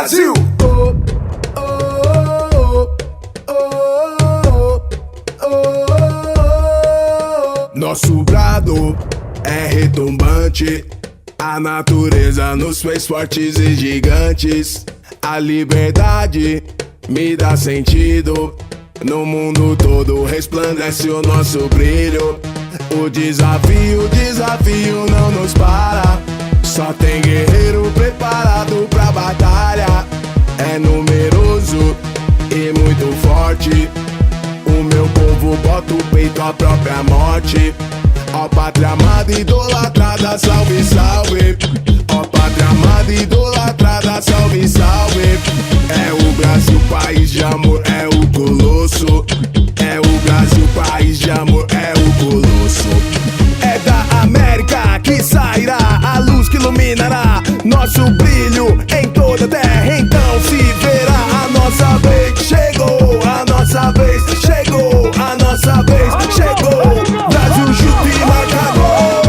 Brasil! Nosso brado é retumbante, a natureza nos fez fortes e gigantes. A liberdade me dá sentido, no mundo todo resplandece o nosso brilho. O desafio não nos para, só tem guerreiro preparado pra batalha. É numeroso e muito forte, o meu povo bota o peito à própria morte. Ó pátria amada, idolatrada, salve, salve. Ó pátria amada, idolatrada, salve, salve. É o Brasil, país de amor, é o colosso. É o Brasil, país de amor, é o colosso. É da América que sairá a luz que iluminará nosso brilho em toda a terra. Então se verá, a nossa vez chegou, a nossa vez chegou, a nossa vez chegou. Brasil, chupa e marca gol.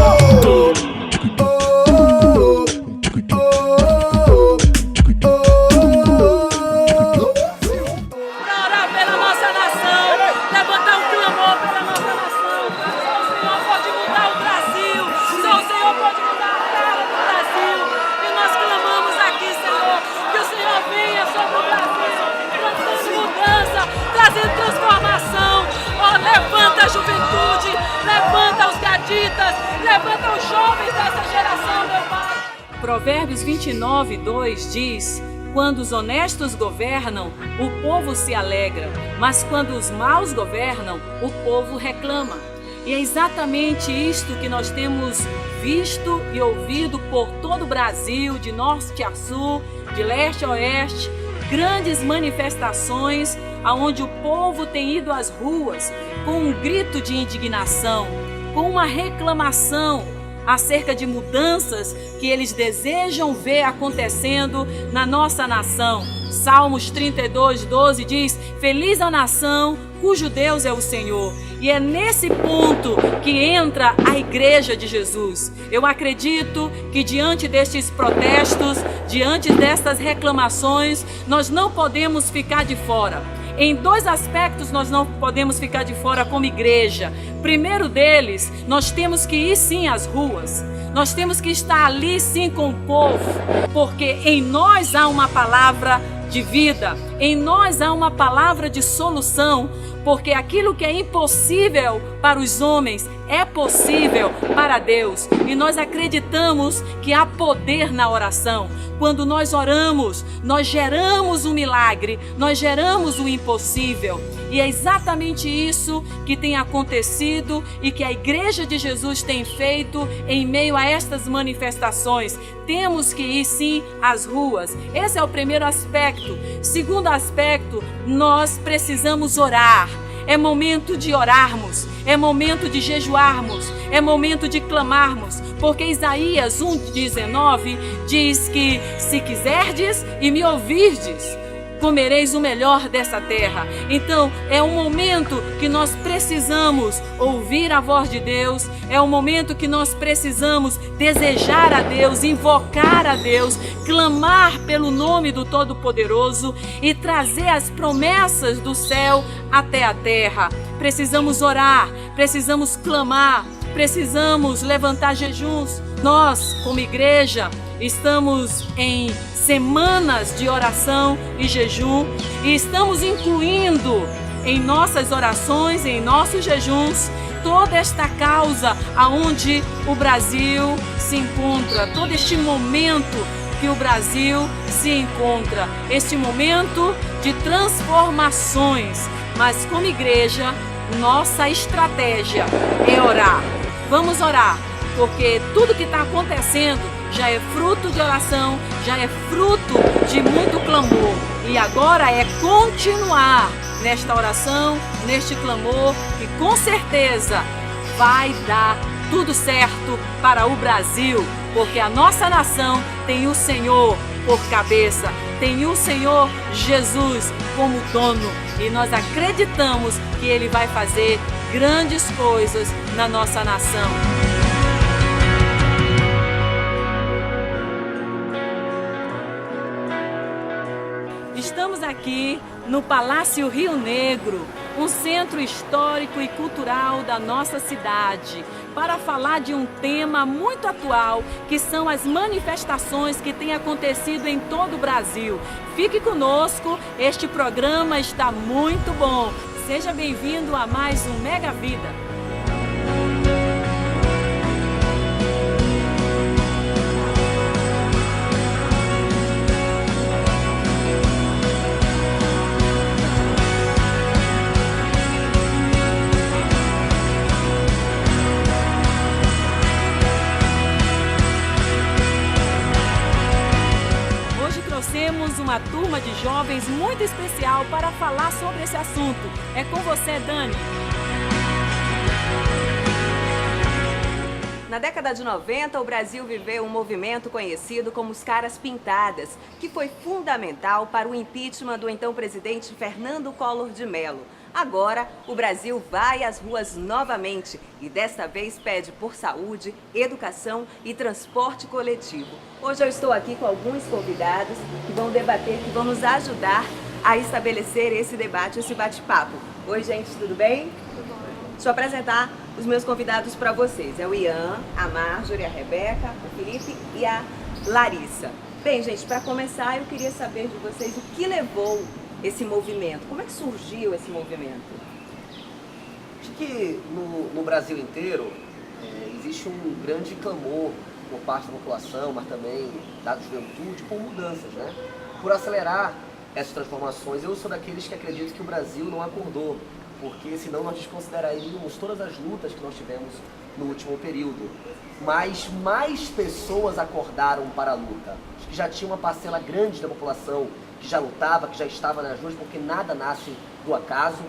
Pra orar pela nossa nação, levantar um clamor pela nossa nação. Só o Senhor pode mudar o Brasil, só o Senhor pode mudar a cara do Brasil. E nós clamamos aqui, Senhor, que o Senhor venha sobre o Brasil, trazendo mudança, trazendo transformação. Oh, levanta a juventude, levanta os gaditas, levanta os jovens dessa geração, meu Pai. Provérbios 29:2 diz: quando os honestos governam, o povo se alegra, mas quando os maus governam, o povo reclama. E é exatamente isto que nós temos visto e ouvido por todo o Brasil, de norte a sul, de leste a oeste, grandes manifestações aonde o povo tem ido às ruas com um grito de indignação, com uma reclamação acerca de mudanças que eles desejam ver acontecendo na nossa nação. Salmos 32:12 diz: feliz a nação cujo Deus é o Senhor. E é nesse ponto que entra a Igreja de Jesus. Eu acredito que diante destes protestos, diante destas reclamações, nós não podemos ficar de fora. Em dois aspectos nós não podemos ficar de fora como igreja. Primeiro deles, nós temos que ir sim às ruas. Nós temos que estar ali sim com o povo, porque em nós há uma palavra de vida, em nós há uma palavra de solução, porque aquilo que é impossível para os homens é possível para Deus. E nós acreditamos que há poder na oração. Quando nós oramos, nós geramos um milagre, nós geramos o impossível. E é exatamente isso que tem acontecido e que a Igreja de Jesus tem feito em meio a estas manifestações. Temos que ir sim às ruas. Esse é o primeiro aspecto. Segundo aspecto, nós precisamos orar. É momento de orarmos, é momento de jejuarmos, é momento de clamarmos, porque Isaías 1:19 diz que se quiserdes e me ouvirdes, comereis o melhor dessa terra. Então é um momento que nós precisamos ouvir a voz de Deus, é um momento que nós precisamos desejar a Deus, invocar a Deus, clamar pelo nome do Todo-Poderoso e trazer as promessas do céu até a terra. Precisamos orar, precisamos clamar, precisamos levantar jejuns. Nós, como igreja, estamos em semanas de oração e jejum e estamos incluindo em nossas orações, em nossos jejuns, toda esta causa aonde o Brasil se encontra, todo este momento que o Brasil se encontra, este momento de transformações. Mas como igreja, nossa estratégia é orar. Vamos orar, porque tudo que está acontecendo já é fruto de oração, já é fruto de muito clamor. E agora é continuar nesta oração, neste clamor, que com certeza vai dar tudo certo para o Brasil, porque a nossa nação tem o Senhor por cabeça, tem o Senhor Jesus como dono, e nós acreditamos que Ele vai fazer grandes coisas na nossa nação. aqui no Palácio Rio Negro, um centro histórico e cultural da nossa cidade, para falar de um tema muito atual, que são as manifestações que têm acontecido em todo o Brasil. Fique conosco, este programa está muito bom. Seja bem-vindo a mais um Mega Vida. Temos uma turma de jovens muito especial para falar sobre esse assunto. É com você, Dani. Na década de 90, o Brasil viveu um movimento conhecido como os Caras Pintadas, que foi fundamental para o impeachment do então presidente Fernando Collor de Mello. Agora, o Brasil vai às ruas novamente e desta vez pede por saúde, educação e transporte coletivo. Hoje eu estou aqui com alguns convidados que vão debater, que vão nos ajudar a estabelecer esse debate, esse bate-papo. Oi, gente, tudo bem? Tudo bom. Deixa eu apresentar os meus convidados para vocês. É o Ian, a Marjorie, a Rebeca, o Felipe e a Larissa. Bem, gente, para começar, eu queria saber de vocês o que levou esse movimento. Como é que surgiu esse movimento? Acho que no Brasil inteiro existe um grande clamor por parte da população, mas também da juventude, por mudanças, né? Por acelerar essas transformações. Eu sou daqueles que acreditam que o Brasil não acordou, porque senão nós desconsideraríamos todas as lutas que nós tivemos no último período. Mas mais pessoas acordaram para a luta. Acho que já tinha uma parcela grande da população que já lutava, que já estava nas ruas, porque nada nasce do acaso,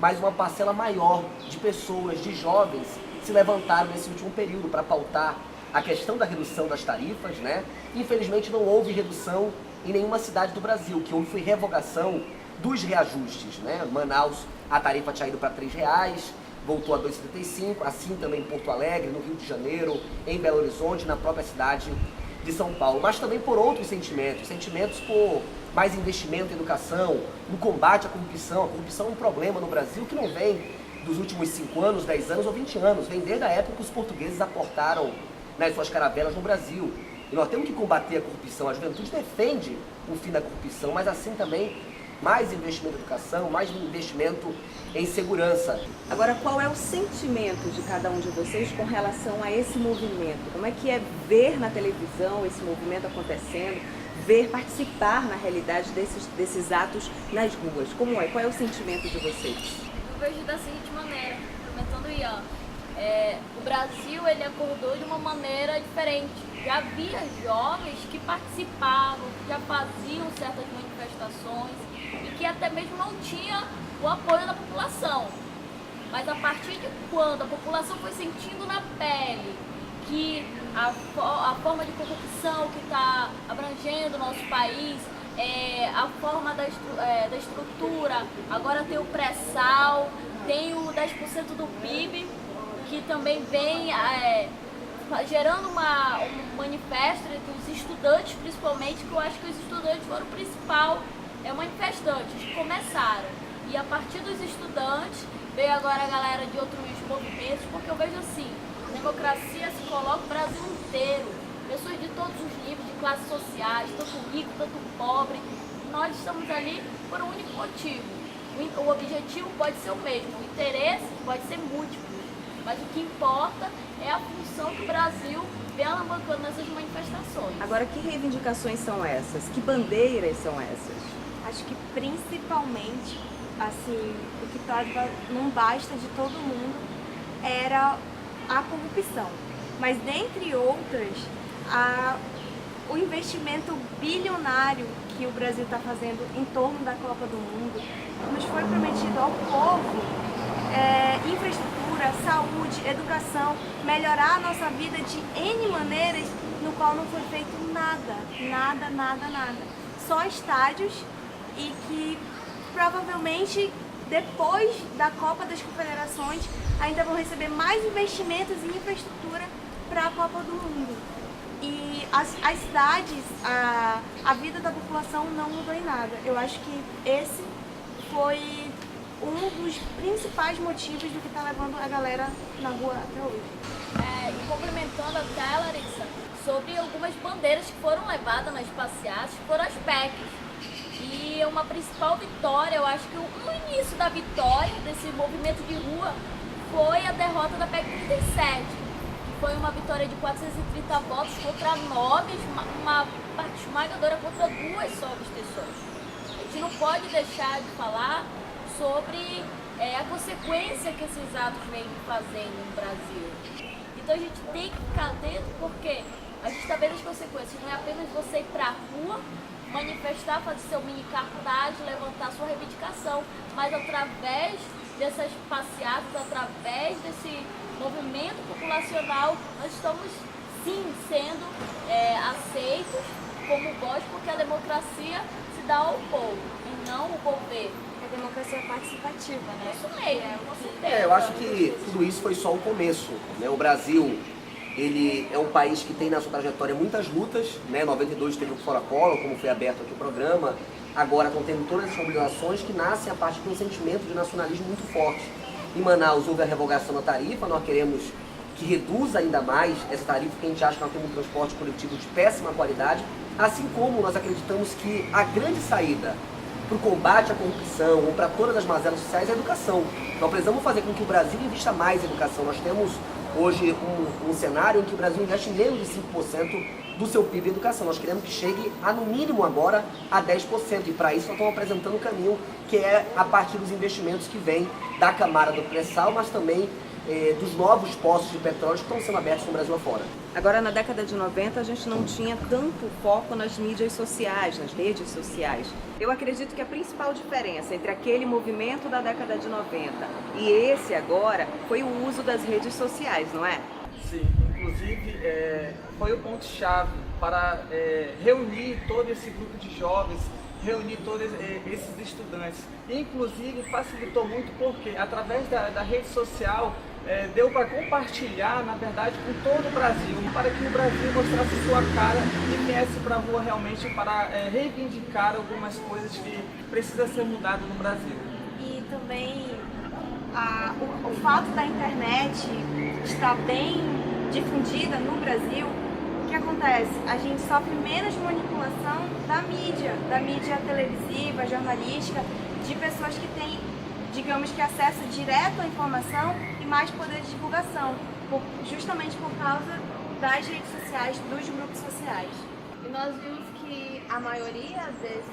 mas uma parcela maior de pessoas, de jovens, se levantaram nesse último período para pautar a questão da redução das tarifas, né? Infelizmente não houve redução em nenhuma cidade do Brasil, o que houve foi revogação dos reajustes, né? Manaus, a tarifa tinha ido para R$3, voltou a R$ 2,75, assim também em Porto Alegre, no Rio de Janeiro, em Belo Horizonte, na própria cidade de São Paulo, mas também por outros sentimentos por mais investimento em educação, no combate à corrupção. A corrupção é um problema no Brasil que não vem dos últimos 5 anos, 10 anos ou 20 anos, vem desde a época que os portugueses aportaram nas suas caravelas no Brasil. E nós temos que combater a corrupção. A juventude defende o fim da corrupção, mas assim também mais investimento em educação, mais investimento em segurança. Agora, qual é o sentimento de cada um de vocês com relação a esse movimento? Como é que é ver na televisão esse movimento acontecendo, ver, participar na realidade desses atos nas ruas? Como é? Qual é o sentimento de vocês? Eu vejo da seguinte maneira, comentando o Ian, o Brasil ele acordou de uma maneira diferente. Já havia jovens que participavam, que já faziam certas manifestações e que até mesmo não tinha o apoio da população. Mas a partir de quando a população foi sentindo na pele que a forma de corrupção que está abrangendo o nosso país, a forma da estrutura, agora tem o pré-sal, tem o 10% do PIB, que também vem gerando um manifesto entre os estudantes, principalmente, que eu acho que os estudantes foram o principal manifestantes, que começaram. E a partir dos estudantes, veio agora a galera de outros movimentos, porque eu vejo assim, a democracia se coloca o Brasil inteiro, pessoas de todos os níveis, de classes sociais, tanto rico, tanto pobre, nós estamos ali por um único motivo. O objetivo pode ser o mesmo, o interesse pode ser múltiplo, mas o que importa é a função que o Brasil vem alavancando nessas manifestações. Agora, que reivindicações são essas? Que bandeiras são essas? Acho que principalmente, assim, o que estava num basta de todo mundo era a corrupção. Mas dentre outras, o investimento bilionário que o Brasil está fazendo em torno da Copa do Mundo. Nos foi prometido ao povo infraestrutura, saúde, educação, melhorar a nossa vida de N maneiras, no qual não foi feito nada. Só estádios, e que provavelmente depois da Copa das Confederações ainda vão receber mais investimentos em infraestrutura para a Copa do Mundo. E as cidades, a vida da população não mudou em nada. Eu acho que esse foi um dos principais motivos do que está levando a galera na rua até hoje. E complementando até a Larissa, sobre algumas bandeiras que foram levadas nas passeatas, foram as PECs. E uma principal vitória, eu acho que o início da vitória desse movimento de rua foi a derrota da PEC 37. Foi uma vitória de 430 votos contra 9, uma parte esmagadora contra 2 só abstenções. A gente não pode deixar de falar sobre a consequência que esses atos vêm fazendo no Brasil. Então a gente tem que ficar atento porque a gente está vendo as consequências. Não é apenas você ir para a rua, manifestar, fazer seu mini cartaz, levantar sua reivindicação, mas através dessas passeatas, através desse movimento populacional, nós estamos sim sendo aceitos como voz, porque a democracia se dá ao povo e não o governo. A democracia participativa, né? Isso mesmo, com certeza. Eu acho que tudo isso foi só o começo, né? O Brasil, ele é um país que tem na sua trajetória muitas lutas, né? Em 92 teve o Fora Collor, como foi aberto aqui o programa. Agora estão tendo todas essas mobilizações que nascem a partir de um sentimento de nacionalismo muito forte. Em Manaus houve a revogação da tarifa, nós queremos que reduza ainda mais essa tarifa, porque a gente acha que nós temos um transporte coletivo de péssima qualidade, assim como nós acreditamos que a grande saída para o combate à corrupção ou para todas as mazelas sociais é a educação. Nós precisamos fazer com que o Brasil invista mais em educação. Nós temos hoje um cenário em que o Brasil investe menos de 5% do seu PIB em educação. Nós queremos que chegue a, no mínimo agora, a 10%. E para isso nós estamos apresentando um caminho que é a partir dos investimentos que vêm da Camada do Pré-Sal, mas também dos novos poços de petróleo que estão sendo abertos no Brasil afora. Agora, na década de 90, a gente não tinha tanto foco nas mídias sociais, nas redes sociais. Eu acredito que a principal diferença entre aquele movimento da década de 90 e esse agora foi o uso das redes sociais, não é? Sim, inclusive foi o ponto-chave para reunir todo esse grupo de jovens, reunir todos esses estudantes. Inclusive facilitou muito porque através da rede social deu para compartilhar, na verdade, com todo o Brasil, para que o Brasil mostrasse sua cara e viesse para a rua realmente para reivindicar algumas coisas que precisam ser mudadas no Brasil. E também o fato da internet estar bem difundida no Brasil, o que acontece? A gente sofre menos manipulação da mídia televisiva, jornalística, de pessoas que têm, digamos que, acesso direto à informação e mais poder de divulgação, justamente por causa das redes sociais, dos grupos sociais. E nós vimos que a maioria desses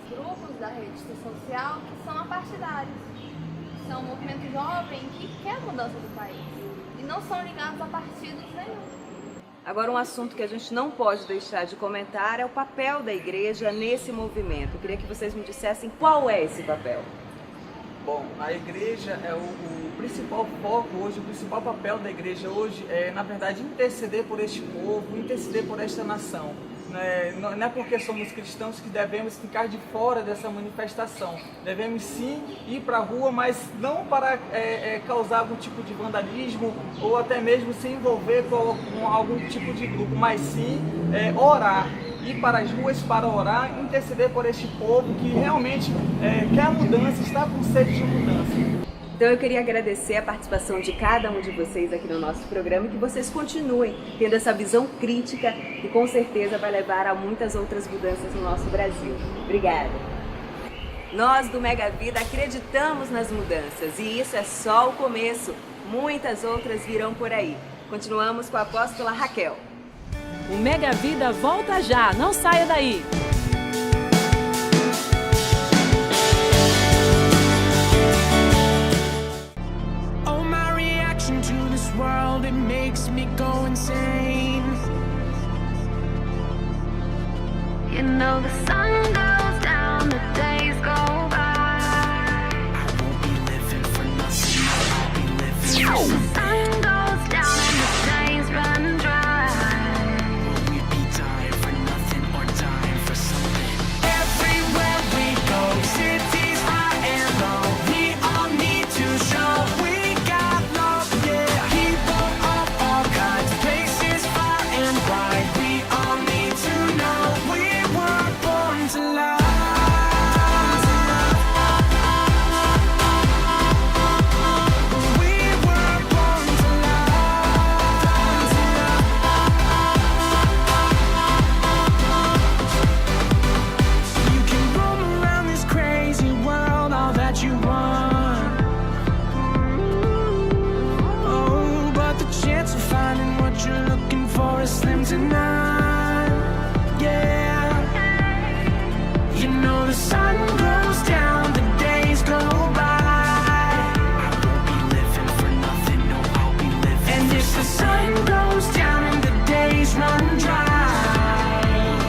grupos da rede social são apartidários, são um movimento jovem que quer a mudança do país e não são ligados a partidos nenhum. Agora, um assunto que a gente não pode deixar de comentar é o papel da igreja nesse movimento. Eu queria que vocês me dissessem qual é esse papel. Bom, a igreja é o principal foco hoje, o principal papel da igreja hoje é, na verdade, interceder por este povo, interceder por esta nação. Não é porque somos cristãos que devemos ficar de fora dessa manifestação. Devemos sim ir para a rua, mas não para causar algum tipo de vandalismo ou até mesmo se envolver com algum tipo de grupo, mas sim orar. Ir para as ruas para orar, interceder por este povo que realmente quer mudança, está com sede de mudança. Então eu queria agradecer a participação de cada um de vocês aqui no nosso programa e que vocês continuem tendo essa visão crítica que com certeza vai levar a muitas outras mudanças no nosso Brasil. Obrigada! Nós do Mega Vida acreditamos nas mudanças e isso é só o começo. Muitas outras virão por aí. Continuamos com a apóstola Raquel. O Mega Vida volta já, não saia daí! To this world, it makes me go insane. You know the sun goes down, the days go by. I won't be living for nothing, I'll be living for something. The sun goes down and the days run dry. Will we be dying for nothing or dying for something? Everywhere we go, cities high and low, we all need to show we got love, yeah. People of all kinds, places far and wide, we none. Yeah, you know the sun goes down, the days go by. I won't be living for nothing, no, I'll be living. And if the sun goes down and the days run dry,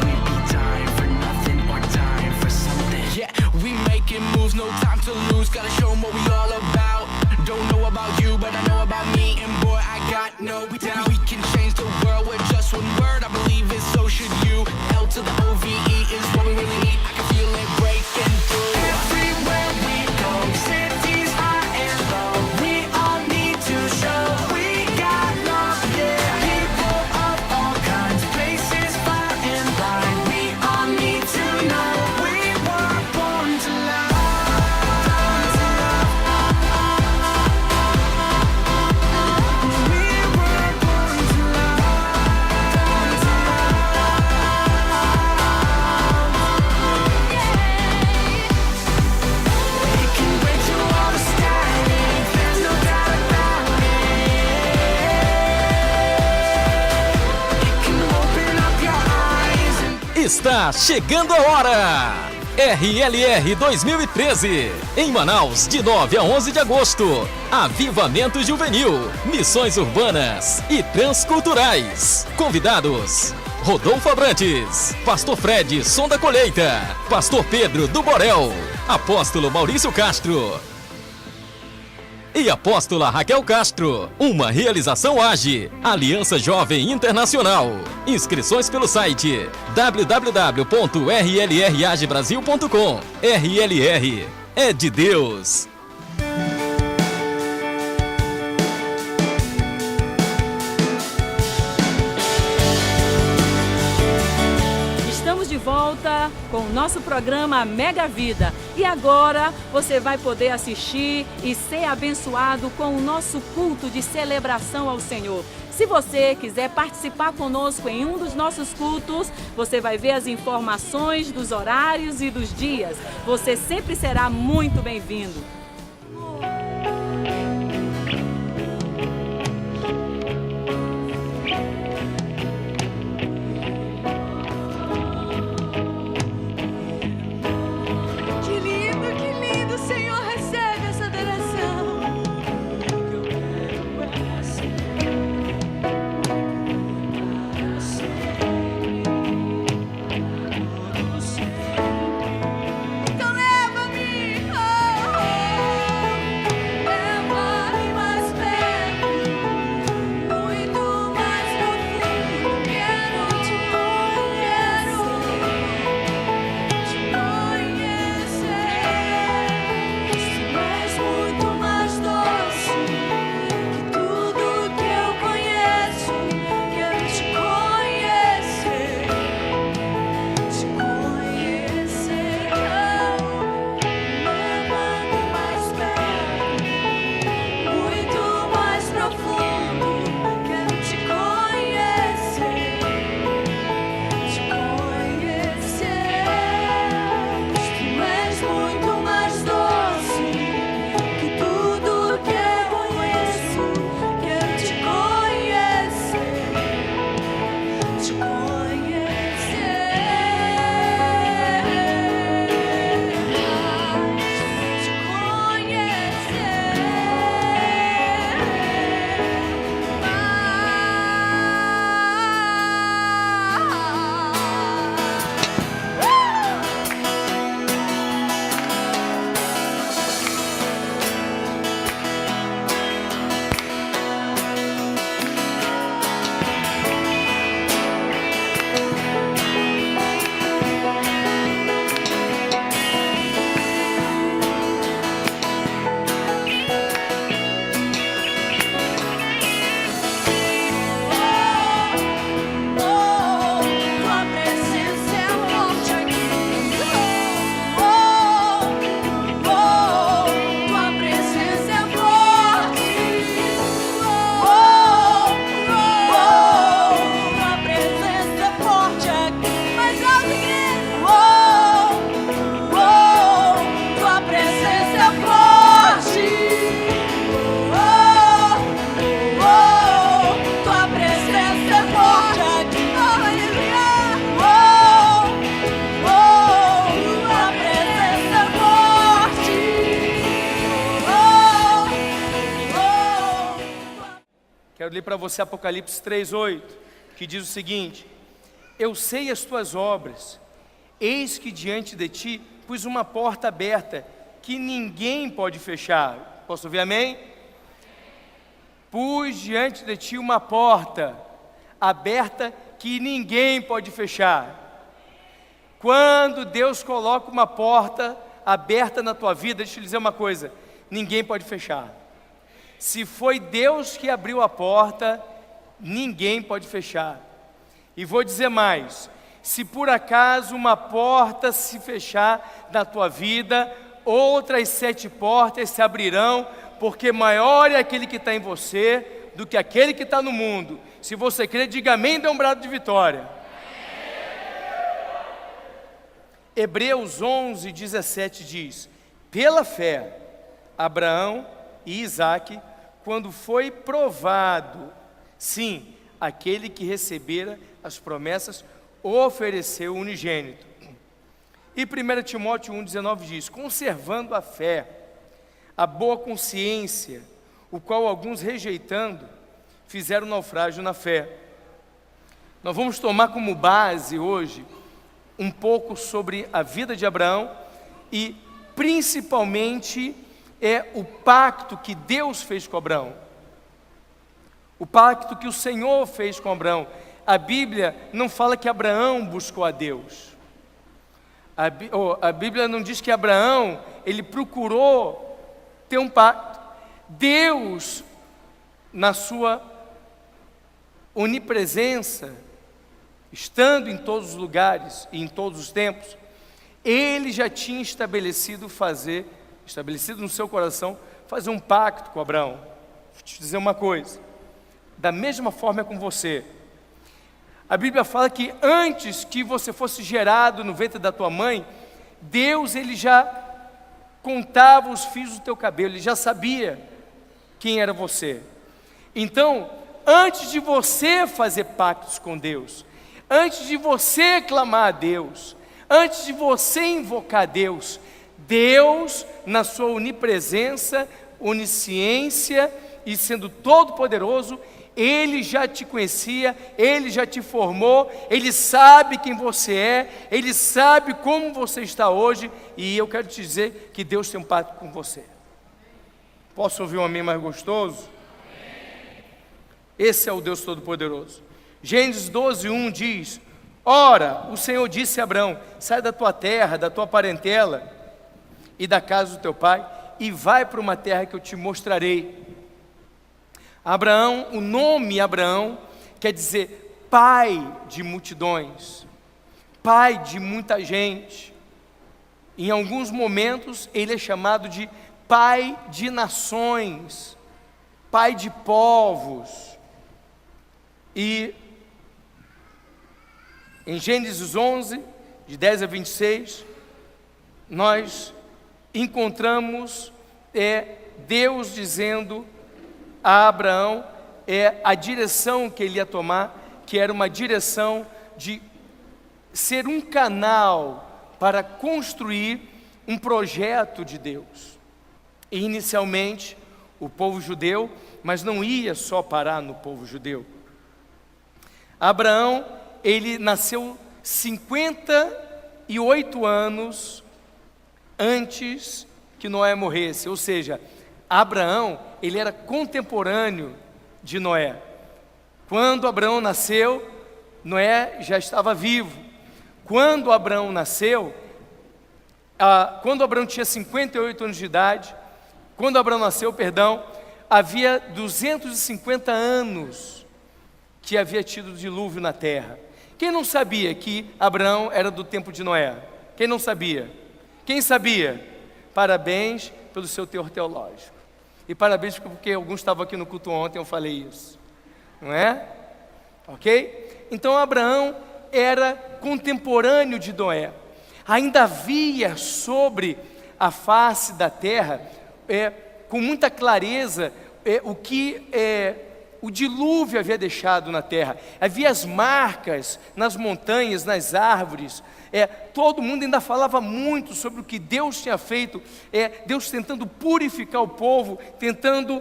we'd be dying for nothing or dying for something. Yeah, we making moves, no time to lose, gotta show 'em what we all about. Don't know about you, but I know about me, and boy, I got no doubt. We can change the world with just one word, I believe it, so should you. L to the OVE is what we really need, I can feel it breaking through. Everywhere we go, cities high and low, we all need to show we got love, yeah. People of all kinds, places far and wide, we all need to know we were born to love. Está chegando a hora! RLR 2013, em Manaus, de 9 a 11 de agosto. Avivamento Juvenil, Missões Urbanas e Transculturais. Convidados: Rodolfo Abrantes, Pastor Fred, Som da Colheita, Pastor Pedro do Borel, Apóstolo Maurício Castro e Apóstola Raquel Castro. Uma realização AGE, Aliança Jovem Internacional. Inscrições pelo site www.rlragebrasil.com. RLR é de Deus. Estamos de volta com o nosso programa Mega Vida. E agora você vai poder assistir e ser abençoado com o nosso culto de celebração ao Senhor. Se você quiser participar conosco em um dos nossos cultos, você vai ver as informações dos horários e dos dias. Você sempre será muito bem-vindo. Que lindo, Senhor, recebe essa adoração. Então leva-me, oh, oh. para você Apocalipse 3:8, que diz o seguinte: eu sei as tuas obras, eis que diante de ti pus uma porta aberta, que ninguém pode fechar. Posso ouvir amém? Pus diante de ti uma porta aberta, que ninguém pode fechar. Quando Deus coloca uma porta aberta na tua vida, deixa eu te dizer uma coisa, ninguém pode fechar. Se foi Deus que abriu a porta, ninguém pode fechar. E vou dizer mais, se por acaso uma porta se fechar na tua vida, outras 7 portas se abrirão, porque maior é aquele que está em você do que aquele que está no mundo. Se você crer, diga amém, dê um brado de vitória. Hebreus 11:17 diz: pela fé, Abraão e Isaque, quando foi provado, sim, aquele que recebera as promessas, ofereceu o unigênito. E 1 Timóteo 1:19 diz: conservando a fé, a boa consciência, o qual alguns rejeitando, fizeram naufrágio na fé. Nós vamos tomar como base hoje um pouco sobre a vida de Abraão e principalmente o pacto que Deus fez com Abraão. O pacto que o Senhor fez com Abraão. A Bíblia não fala que Abraão buscou a Deus. A Bíblia não diz que Abraão, ele procurou ter um pacto. Deus, na sua onipresença, estando em todos os lugares e em todos os tempos, ele já tinha estabelecido no seu coração, fazer um pacto com Abraão. Vou te dizer uma coisa, da mesma forma é com você. A Bíblia fala que antes que você fosse gerado no ventre da tua mãe, Deus, ele já contava os fios do teu cabelo, ele já sabia quem era você. Então, antes de você fazer pactos com Deus, antes de você clamar a Deus, antes de você invocar a Deus, Deus, na sua onipresença, onisciência e sendo todo-poderoso, Ele já te conhecia, Ele já te formou, Ele sabe quem você é, Ele sabe como você está hoje, e eu quero te dizer que Deus tem um pacto com você. Posso ouvir um amém mais gostoso? Esse é o Deus Todo-Poderoso. Gênesis 12:1 diz: ora, o Senhor disse a Abraão: sai da tua terra, da tua parentela e da casa do teu pai, e vai para uma terra que eu te mostrarei. Abraão, o nome Abraão quer dizer pai de multidões, pai de muita gente. Em alguns momentos ele é chamado de pai de nações, pai de povos. E em Gênesis 11, de 10 a 26, nós encontramos Deus dizendo a Abraão a direção que ele ia tomar, que era uma direção de ser um canal para construir um projeto de Deus. E inicialmente o povo judeu, mas não ia só parar no povo judeu. Abraão, ele nasceu 58 anos antes que Noé morresse, ou seja, Abraão, ele era contemporâneo de Noé. Quando Abraão nasceu, Noé já estava vivo. Quando Abraão nasceu, quando Abraão tinha 58 anos de idade, quando Abraão nasceu, havia 250 anos que havia tido dilúvio na terra. Quem não sabia que Abraão era do tempo de Noé? Quem não sabia? Quem sabia? Parabéns pelo seu teor teológico. E parabéns porque alguns estavam aqui no culto ontem, eu falei isso. Não é? Ok? Então Abraão era contemporâneo de Noé. Ainda havia sobre a face da terra, com muita clareza, o dilúvio havia deixado na terra. Havia as marcas nas montanhas, nas árvores. Todo mundo ainda falava muito sobre o que Deus tinha feito. Deus tentando purificar o povo, tentando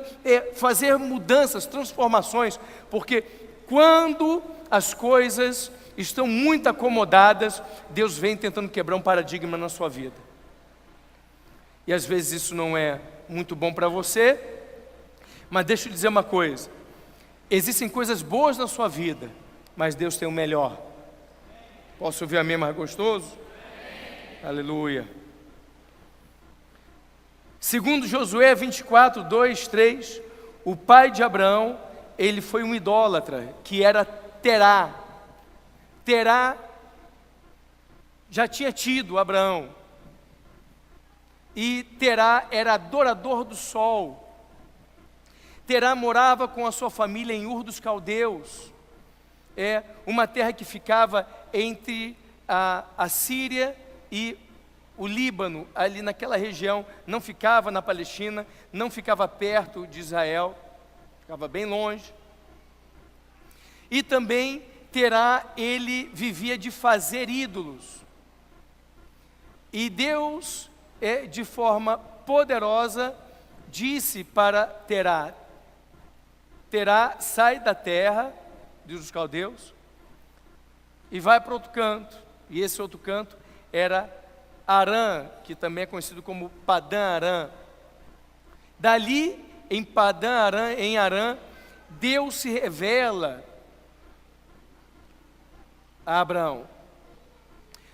fazer mudanças, transformações. Porque quando as coisas estão muito acomodadas, Deus vem tentando quebrar um paradigma na sua vida. E às vezes isso não é muito bom para você, mas deixa eu dizer uma coisa: existem coisas boas na sua vida, mas Deus tem o melhor. Posso ouvir amém mais gostoso? Aleluia. Segundo Josué 24, 2, 3, o pai de Abraão, ele foi um idólatra, que era Terá. Terá já tinha tido Abraão, e Terá era adorador do sol. Terá morava com a sua família em Ur dos Caldeus, uma terra que ficava entre a Síria e o Líbano, ali naquela região. Não ficava na Palestina, não ficava perto de Israel, ficava bem longe. E também Terá, ele vivia de fazer ídolos. E Deus, de forma poderosa, disse para Terá: Terá, sai da terra dos caldeus e vai para outro canto. E esse outro canto era Arã, que também é conhecido como Padã Arã. Dali, em Padã Arã, em Arã, Deus se revela a Abraão.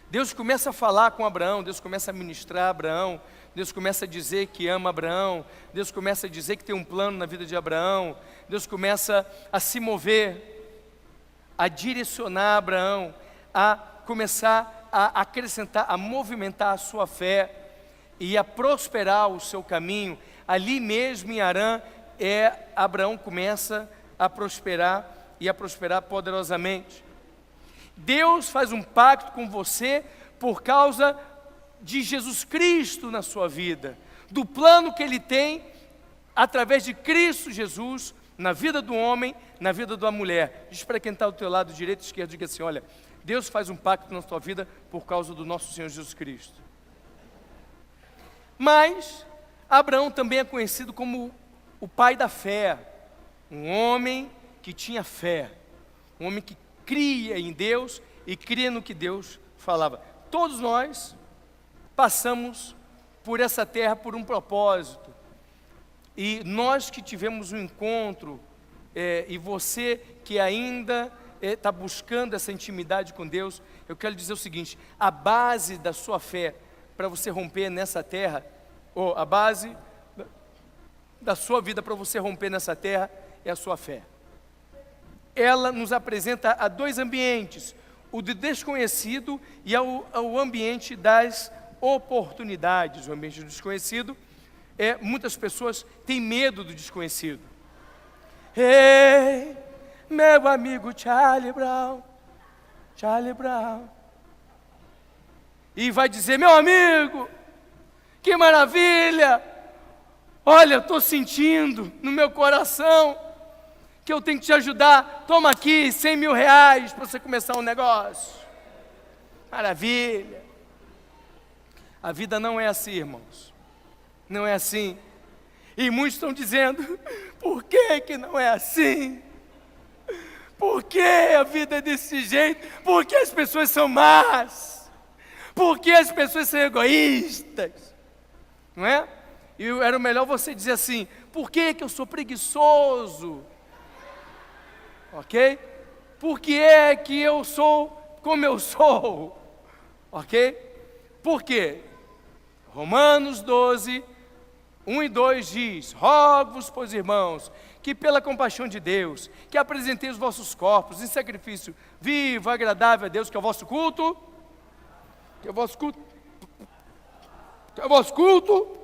Deus começa a falar com Abraão, Deus começa a ministrar a Abraão, Deus começa a dizer que ama Abraão, Deus começa a dizer que tem um plano na vida de Abraão, Deus começa a se mover, a direcionar Abraão, a começar a acrescentar, a movimentar a sua fé e a prosperar o seu caminho. Ali mesmo em Arã, Abraão começa a prosperar e a prosperar poderosamente. Deus faz um pacto com você por causa de Jesus Cristo na sua vida, do plano que Ele tem através de Cristo Jesus na vida do homem, na vida da mulher. Diz para quem está do teu lado direito e esquerdo, diga assim: olha, Deus faz um pacto na sua vida por causa do nosso Senhor Jesus Cristo. Mas Abraão também é conhecido como o pai da fé, um homem que tinha fé, um homem que cria em Deus e cria no que Deus falava. Todos nós passamos por essa terra por um propósito, e nós que tivemos um encontro, e você que ainda está buscando essa intimidade com Deus, eu quero dizer o seguinte: a base da sua fé para você romper nessa terra, ou a base da sua vida para você romper nessa terra, é a sua fé. Ela nos apresenta a dois ambientes: o do desconhecido e o ambiente das oportunidades. O ambiente do desconhecido, muitas pessoas têm medo do desconhecido. Ei, meu amigo Charlie Brown, e vai dizer: meu amigo, que maravilha, olha, eu estou sentindo no meu coração que eu tenho que te ajudar, toma aqui R$100.000 para você começar um negócio. Maravilha. A vida não é assim, irmãos, não é assim. E muitos estão dizendo: por que não é assim? Por que a vida é desse jeito? Por que as pessoas são más? Por que as pessoas são egoístas? Não é? E era melhor você dizer assim: por que eu sou preguiçoso? Ok? Por que é que eu sou como eu sou? Ok? Por quê? Romanos 12, 1 e 2 diz: rogo-vos, pois, irmãos, que pela compaixão de Deus, que apresenteis os vossos corpos em sacrifício vivo, agradável a Deus, que é o vosso culto, que é o vosso culto, que é o vosso culto.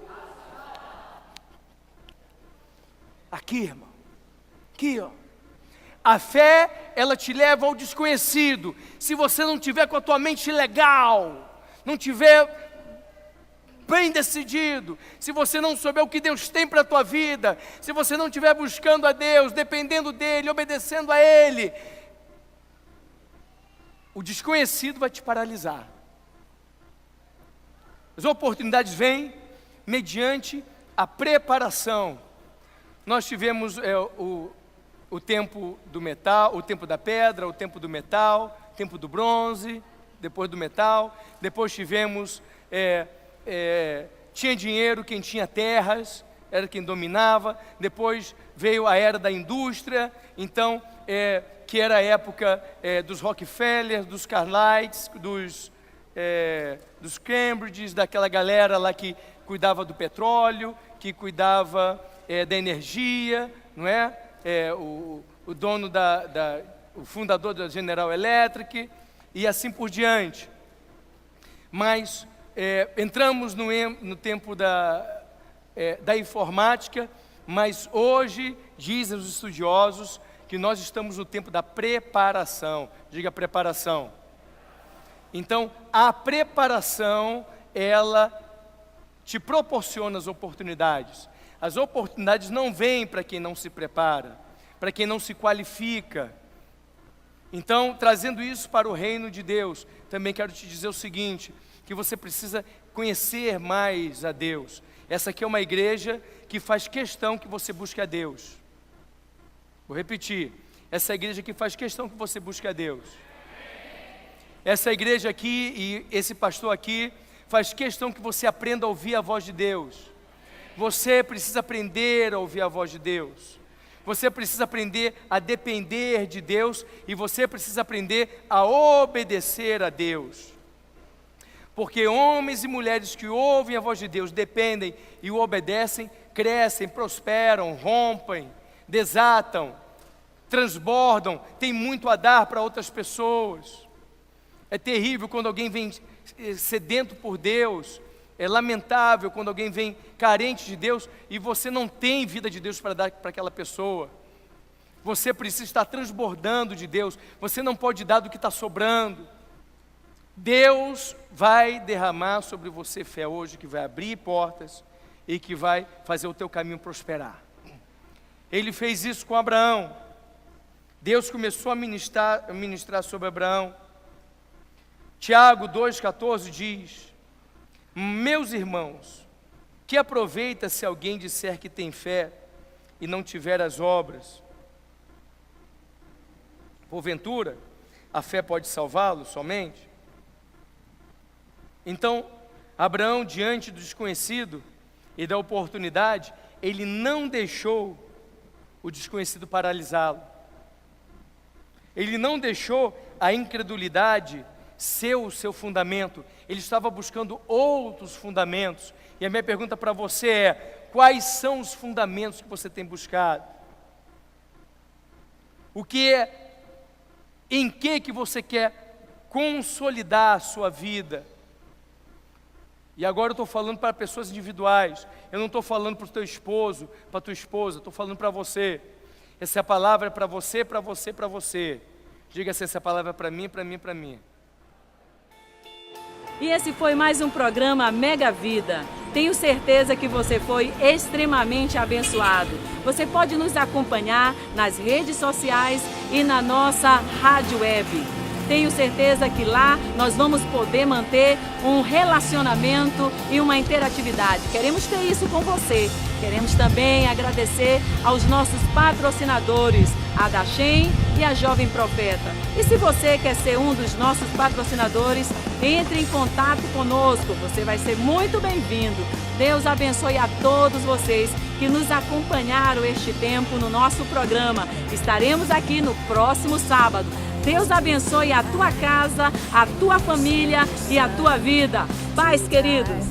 Aqui, irmão, aqui, ó. A fé, ela te leva ao desconhecido. Se você não tiver com a tua mente legal, não tiver bem decidido, se você não souber o que Deus tem para a tua vida, se você não estiver buscando a Deus, dependendo dEle, obedecendo a Ele, o desconhecido vai te paralisar. As oportunidades vêm mediante a preparação. Nós tivemos o tempo do metal, o tempo da pedra, o tempo do metal, o tempo do bronze, depois do metal, depois tivemos, tinha dinheiro quem tinha terras, era quem dominava, depois veio a era da indústria, então, que era a época dos Rockefeller, dos Carlyles, dos Cambridges, daquela galera lá que cuidava do petróleo, que cuidava da energia, não é? O dono o fundador da General Electric, e assim por diante. Mas entramos no tempo da informática, mas hoje dizem os estudiosos que nós estamos no tempo da preparação. Diga preparação. Então, a preparação, ela te proporciona as oportunidades. As oportunidades não vêm para quem não se prepara, para quem não se qualifica. Então, trazendo isso para o reino de Deus, também quero te dizer o seguinte, que você precisa conhecer mais a Deus. Essa aqui é uma igreja que faz questão que você busque a Deus. Vou repetir, essa igreja que faz questão que você busque a Deus. Essa igreja aqui e esse pastor aqui faz questão que você aprenda a ouvir a voz de Deus. Você precisa aprender a ouvir a voz de Deus. Você precisa aprender a depender de Deus e você precisa aprender a obedecer a Deus. Porque homens e mulheres que ouvem a voz de Deus, dependem e o obedecem, crescem, prosperam, rompem, desatam, transbordam, têm muito a dar para outras pessoas. É terrível quando alguém vem sedento por Deus, é lamentável quando alguém vem carente de Deus e você não tem vida de Deus para dar para aquela pessoa. Você precisa estar transbordando de Deus, você não pode dar do que está sobrando. Deus vai derramar sobre você fé hoje, que vai abrir portas e que vai fazer o teu caminho prosperar. Ele fez isso com Abraão. Deus começou a ministrar sobre Abraão. Tiago 2,14 diz: meus irmãos, que aproveita se alguém disser que tem fé e não tiver as obras? Porventura, a fé pode salvá-lo somente? Então, Abraão, diante do desconhecido e da oportunidade, ele não deixou o desconhecido paralisá-lo. Ele não deixou a incredulidade ser o seu fundamento. Ele estava buscando outros fundamentos. E a minha pergunta para você é: quais são os fundamentos que você tem buscado? Em que você quer consolidar a sua vida? E agora eu estou falando para pessoas individuais. Eu não estou falando para o teu esposo, para a tua esposa. Estou falando para você. Essa palavra é para você, para você, para você. Diga assim: essa palavra é para mim, para mim, para mim. E esse foi mais um programa Mega Vida. Tenho certeza que você foi extremamente abençoado. Você pode nos acompanhar nas redes sociais e na nossa rádio web. Tenho certeza que lá nós vamos poder manter um relacionamento e uma interatividade. Queremos ter isso com você. Queremos também agradecer aos nossos patrocinadores, a Dachem e a Jovem Profeta. E se você quer ser um dos nossos patrocinadores, entre em contato conosco, você vai ser muito bem-vindo. Deus abençoe a todos vocês que nos acompanharam este tempo no nosso programa. Estaremos aqui no próximo sábado. Deus abençoe a tua casa, a tua família e a tua vida. Paz, queridos.